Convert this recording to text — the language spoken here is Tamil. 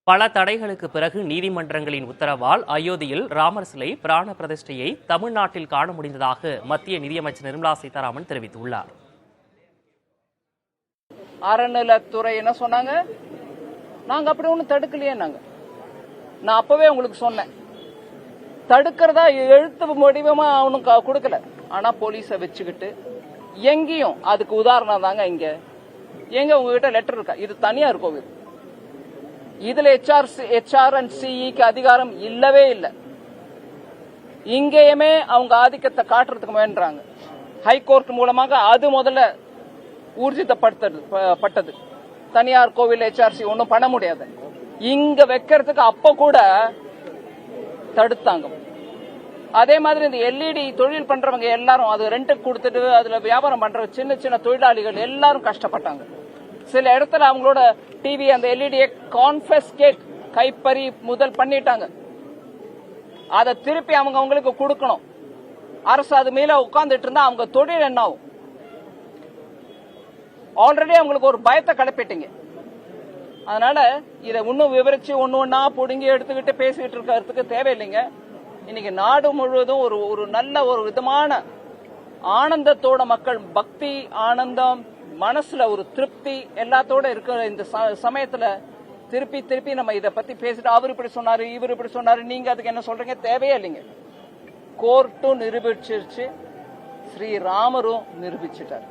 பல தடைகளுக்கு பிறகு நீதிமன்றங்களின் உத்தரவால் அயோத்தியில் ராமர் சிலை பிராண பிரதிஷ்டையை தமிழ்நாட்டில் காண முடிந்ததாக மத்திய நிதியமைச்சர் நிர்மலா சீதாராமன் தெரிவித்துள்ளார். அறநிலைத்துறை என்ன சொன்னாங்க, நாங்க அப்படி ஒன்றும் தடுக்கலையே. நான் அப்பவே உங்களுக்கு சொன்னேன், தடுக்கிறதா எழுத்து வடிவமா அவனும் கொடுக்கல. ஆனா போலீஸை வச்சுக்கிட்டு எங்கேயும் அதுக்கு உதாரணம் தாங்க. எங்க உங்ககிட்ட லெட்டர் இருக்கா? இது தனியார் கோவில், இதுல HRC அதிகாரம் இல்லவே இல்லை. இங்கேயுமே அவங்க ஆதிக்கத்தை காட்டுறதுக்கு வேண்டாங்க. ஹைகோர்ட் மூலமாக அது முதல்ல ஊர்ஜிதப்படுத்தப்பட்டது. தனியார் கோவில் HRC ஒன்னும் பண்ண முடியாது. இங்க வைக்கிறதுக்கு அப்ப கூட தடுத்தாங்க. அதே மாதிரி இந்த LED தொழில் பண்றவங்க எல்லாரும் அது ரெண்டுக்கு கொடுத்துட்டு அதுல வியாபாரம் பண்ற சின்ன சின்ன தொழிலாளிகள் எல்லாரும் கஷ்டப்பட்டாங்க. சில இடத்துல அவங்களோட டிவி அந்த LED கான்ஃபிஸ்கேட் கைப்பறி முதல் பண்ணிட்டாங்க. அதை திருப்பி அவங்களுக்கு கொடுக்கணும். அரசு அது மேல உட்கார்ந்துட்டு இருந்தா அவங்க தொழில் என்ன ஆகும்? ஆல்ரெடி அவங்களுக்கு ஒரு பயத்தை கிளப்பிட்டீங்க. அதனால இதை இன்னும் விவரிச்சு ஒன்னா புடுங்கி எடுத்துக்கிட்டு பேசிக்கிட்டு இருக்கிறதுக்கு தேவையில்லைங்க. இன்னைக்கு நாடு முழுவதும் ஒரு நல்ல ஒரு விதமான ஆனந்தத்தோட மக்கள் பக்தி ஆனந்தம் மனசுல ஒரு திருப்தி எல்லாத்தோட இருக்கிற இந்த சமயத்துல திருப்பி நம்ம இதை பத்தி பேசிட்டு அவர் இப்படி சொன்னாரு இவர் இப்படி சொன்னாரு நீங்க அதுக்கு என்ன சொல்றீங்க? தேவையே இல்லைங்க. கோர்ட்டும் நிரூபிச்சிருச்சு, ஸ்ரீராமரும் நிரூபிச்சிட்டார்.